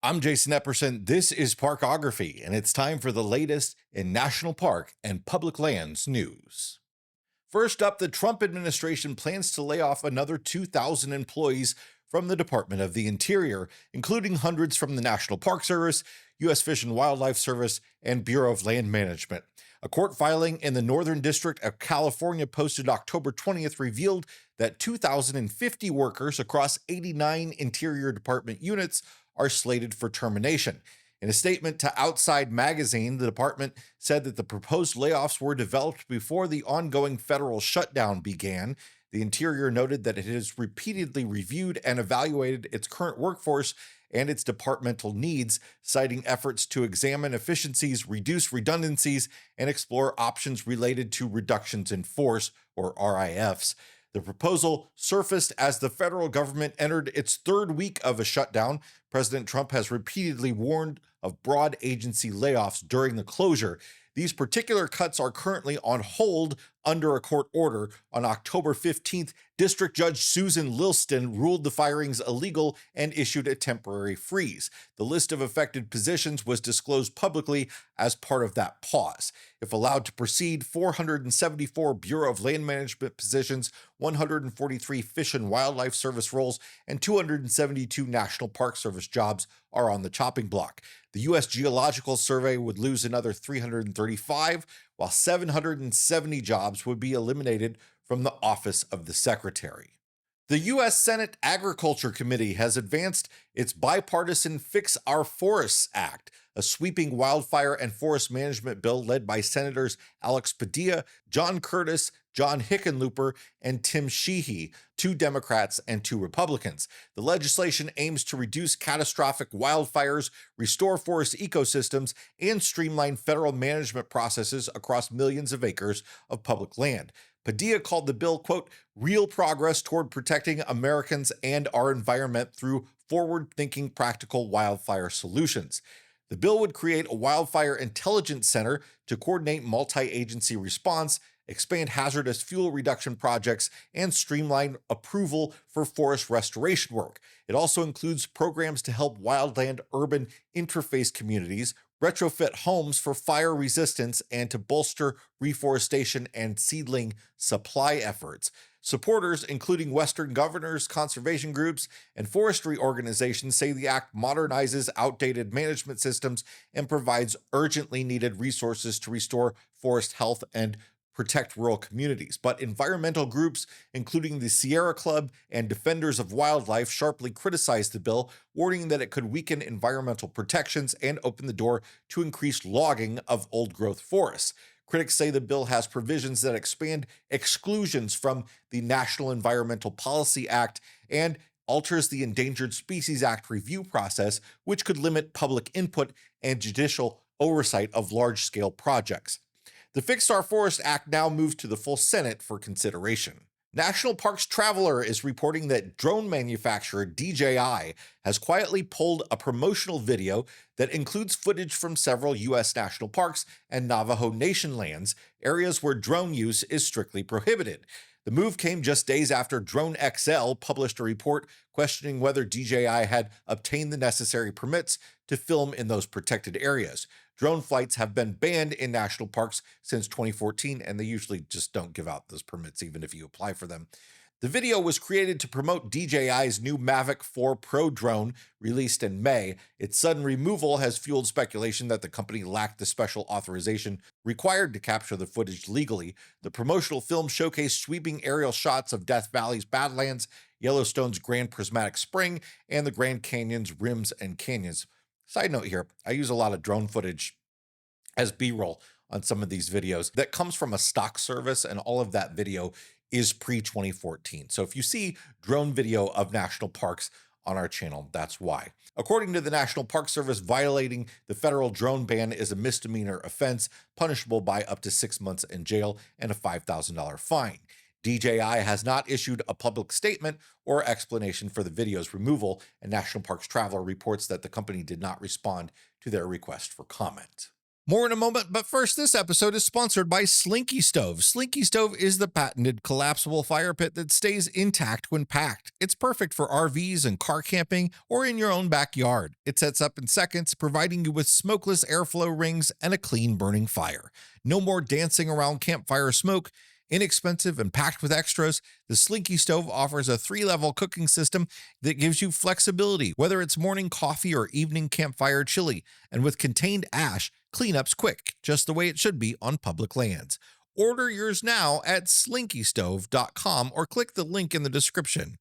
I'm Jason Epperson. This is Parkography, and it's time for the latest in national park and public lands news. First up, the Trump administration plans to lay off another 2,000 employees from the Department of the Interior, including hundreds from the National Park Service, U.S. Fish and Wildlife Service, and Bureau of Land Management. A court filing in the Northern District of California posted October 20th revealed that 2,050 workers across 89 Interior Department units are slated for termination. In a statement to Outside Magazine, the department said that the proposed layoffs were developed before the ongoing federal shutdown began. The Interior noted that it has repeatedly reviewed and evaluated its current workforce and its departmental needs, citing efforts to examine efficiencies, reduce redundancies, and explore options related to reductions in force, or RIFs. The proposal surfaced as the federal government entered its third week of a shutdown. President Trump has repeatedly warned of broad agency layoffs during the closure. These particular cuts are currently on hold under a court order. On October 15th, District Judge Susan Lilston ruled the firings illegal and issued a temporary freeze. The list of affected positions was disclosed publicly as part of that pause. If allowed to proceed, 474 Bureau of Land Management positions, 143 Fish and Wildlife Service roles, and 272 National Park Service jobs are on the chopping block. The U.S. Geological Survey would lose another 335, while 770 jobs would be eliminated from the Office of the Secretary. The U.S. Senate Agriculture Committee has advanced its bipartisan Fix Our Forests Act, a sweeping wildfire and forest management bill led by Senators Alex Padilla, John Curtis, John Hickenlooper, and Tim Sheehy, two Democrats and two Republicans. The legislation aims to reduce catastrophic wildfires, restore forest ecosystems, and streamline federal management processes across millions of acres of public land. Padilla called the bill, quote, real progress toward protecting Americans and our environment through forward-thinking practical wildfire solutions. The bill would create a wildfire intelligence center to coordinate multi-agency response, expand hazardous fuel reduction projects, and streamline approval for forest restoration work. It also includes programs to help wildland-urban interface communities retrofit homes for fire resistance and to bolster reforestation and seedling supply efforts. Supporters, including Western governors, conservation groups, and forestry organizations, say the act modernizes outdated management systems and provides urgently needed resources to restore forest health and protect rural communities. But environmental groups, including the Sierra Club and Defenders of Wildlife, sharply criticized the bill, warning that it could weaken environmental protections and open the door to increased logging of old-growth forests. Critics say the bill has provisions that expand exclusions from the National Environmental Policy Act and alters the Endangered Species Act review process, which could limit public input and judicial oversight of large-scale projects. The Fix Our Forest Act now moves to the full Senate for consideration. National Parks Traveler is reporting that drone manufacturer DJI has quietly pulled a promotional video that includes footage from several U.S. national parks and Navajo Nation lands, areas where drone use is strictly prohibited. The move came just days after Drone XL published a report questioning whether DJI had obtained the necessary permits to film in those protected areas. Drone flights have been banned in national parks since 2014, and they usually just don't give out those permits even if you apply for them. The video was created to promote DJI's new Mavic 4 Pro drone released in May. Its sudden removal has fueled speculation that the company lacked the special authorization required to capture the footage legally. The promotional film showcased sweeping aerial shots of Death Valley's Badlands, Yellowstone's Grand Prismatic Spring, and the Grand Canyon's rims and canyons. Side note here, I use a lot of drone footage as B-roll on some of these videos that comes from a stock service, and all of that video is pre-2014. So if you see drone video of national parks on our channel, that's why. According to the National Park Service, violating the federal drone ban is a misdemeanor offense, punishable by up to 6 months in jail and a $5,000 fine. DJI has not issued a public statement or explanation for the video's removal, and National Parks Traveler reports that the company did not respond to their request for comment. More in a moment, but first, this episode is sponsored by Slinky Stove. Slinky Stove is the patented collapsible fire pit that stays intact when packed. It's perfect for RVs and car camping or in your own backyard. It sets up in seconds, providing you with smokeless airflow rings and a clean burning fire. No more dancing around campfire smoke. Inexpensive and packed with extras, the Slinky Stove offers a 3-level cooking system that gives you flexibility, whether it's morning coffee or evening campfire chili. And with contained ash, cleanup's quick, just the way it should be on public lands. Order yours now at slinkystove.com or click the link in the description.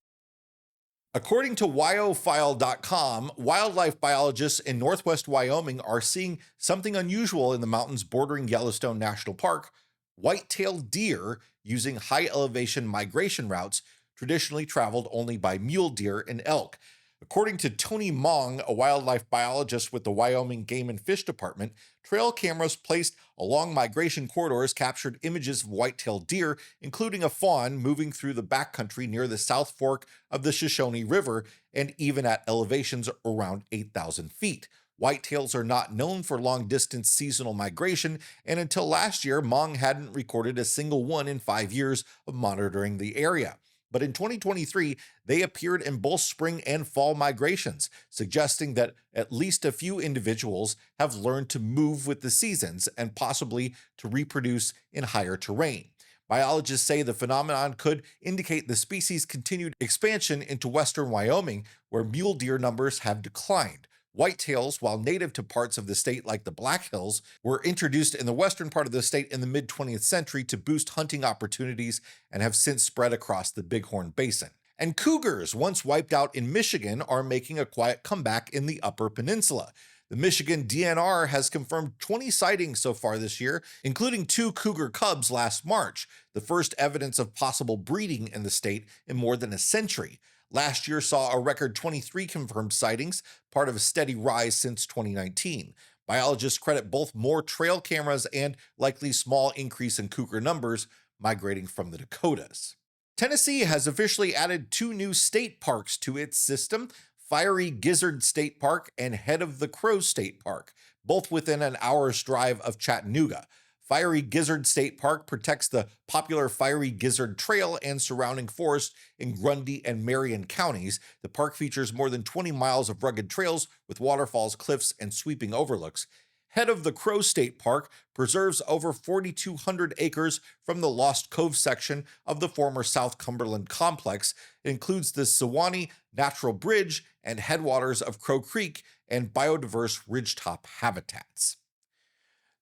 According to wyofile.com, wildlife biologists in northwest Wyoming are seeing something unusual in the mountains bordering Yellowstone National Park: white-tailed deer using high-elevation migration routes traditionally traveled only by mule deer and elk. According to Tony Mong, a wildlife biologist with the Wyoming Game and Fish Department, trail cameras placed along migration corridors captured images of white-tailed deer, including a fawn moving through the backcountry near the South Fork of the Shoshone River and even at elevations around 8,000 feet. Whitetails are not known for long-distance seasonal migration, and until last year, Mong hadn't recorded a single one in 5 years of monitoring the area. But in 2023, they appeared in both spring and fall migrations, suggesting that at least a few individuals have learned to move with the seasons and possibly to reproduce in higher terrain. Biologists say the phenomenon could indicate the species' continued expansion into western Wyoming, where mule deer numbers have declined. Whitetails, while native to parts of the state like the Black Hills, were introduced in the western part of the state in the mid-20th century to boost hunting opportunities and have since spread across the Bighorn Basin. And cougars, once wiped out in Michigan, are making a quiet comeback in the Upper Peninsula. The Michigan DNR has confirmed 20 sightings so far this year, including 2 cougar cubs last March, the first evidence of possible breeding in the state in more than a century. Last year saw a record 23 confirmed sightings, part of a steady rise since 2019. Biologists credit both more trail cameras and likely small increase in cougar numbers migrating from the Dakotas. Tennessee has officially added 2 new state parks to its system: Fiery Gizzard State Park and Head of the Crow State Park, both within an hour's drive of Chattanooga. Fiery Gizzard State Park protects the popular Fiery Gizzard Trail and surrounding forest in Grundy and Marion counties. The park features more than 20 miles of rugged trails with waterfalls, cliffs, and sweeping overlooks. Head of the Crow State Park preserves over 4,200 acres from the Lost Cove section of the former South Cumberland complex. It includes the Sewanee Natural Bridge and headwaters of Crow Creek and biodiverse ridgetop habitats.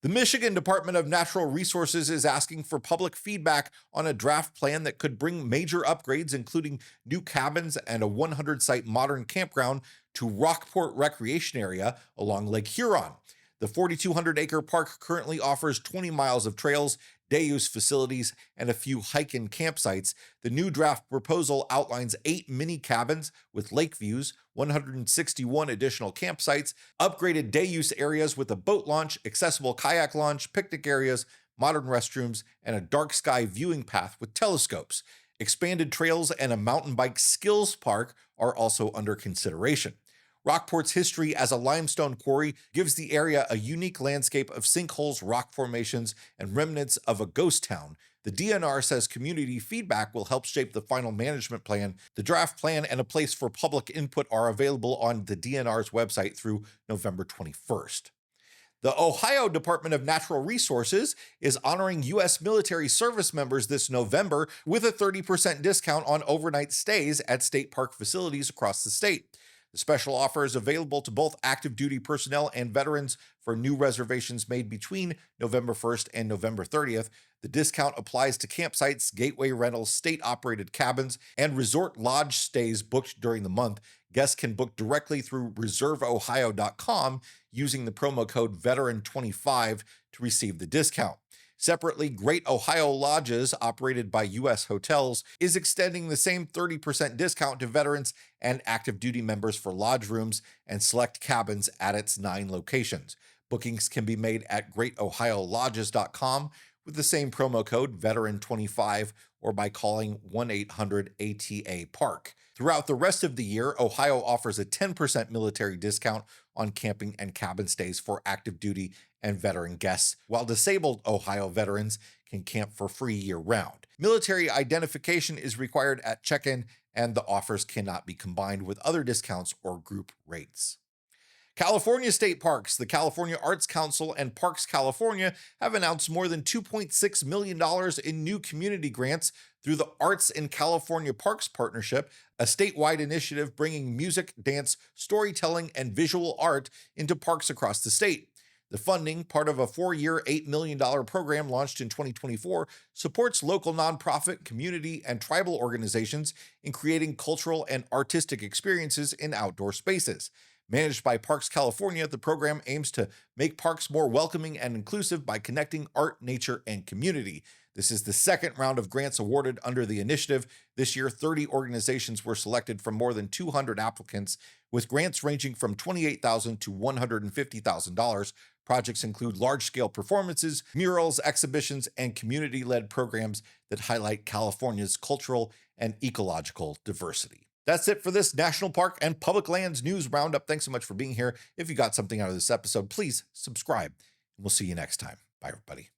The Michigan Department of Natural Resources is asking for public feedback on a draft plan that could bring major upgrades, including new cabins and a 100-site modern campground, to Rockport Recreation Area along Lake Huron. The 4,200-acre park currently offers 20 miles of trails, day-use facilities, and a few hike-in campsites. The new draft proposal outlines 8 mini cabins with lake views, 161 additional campsites, upgraded day-use areas with a boat launch, accessible kayak launch, picnic areas, modern restrooms, and a dark sky viewing path with telescopes. Expanded trails and a mountain bike skills park are also under consideration. Rockport's history as a limestone quarry gives the area a unique landscape of sinkholes, rock formations, and remnants of a ghost town. The DNR says community feedback will help shape the final management plan. The draft plan and a place for public input are available on the DNR's website through November 21st. The Ohio Department of Natural Resources is honoring U.S. military service members this November with a 30% discount on overnight stays at state park facilities across the state. The special offer is available to both active duty personnel and veterans for new reservations made between November 1st and November 30th. The discount applies to campsites, gateway rentals, state-operated cabins, and resort lodge stays booked during the month. Guests can book directly through reserveohio.com using the promo code VETERAN25 to receive the discount. Separately, Great Ohio Lodges, operated by U.S. Hotels, is extending the same 30% discount to veterans and active duty members for lodge rooms and select cabins at its 9 locations. Bookings can be made at greatohiolodges.com with the same promo code VETERAN25 or by calling 1-800-ATA-PARK. Throughout the rest of the year, Ohio offers a 10% military discount on camping and cabin stays for active duty and veteran guests, while disabled Ohio veterans can camp for free year-round. Military identification is required at check-in, and the offers cannot be combined with other discounts or group rates. California state parks, the California Arts Council, and Parks California have announced more than $2.6 million in new community grants through the Arts in California Parks Partnership, a statewide initiative bringing music, dance, storytelling, and visual art into parks across the state. The funding, part of a 4-year, $8 million program launched in 2024, supports local nonprofit, community, and tribal organizations in creating cultural and artistic experiences in outdoor spaces. Managed by Parks California, the program aims to make parks more welcoming and inclusive by connecting art, nature, and community. This is the second round of grants awarded under the initiative. This year, 30 organizations were selected from more than 200 applicants, with grants ranging from $28,000 to $150,000. Projects include large-scale performances, murals, exhibitions, and community-led programs that highlight California's cultural and ecological diversity. That's it for this National Park and Public Lands News Roundup. Thanks so much for being here. If you got something out of this episode, please subscribe, and we'll see you next time. Bye, everybody.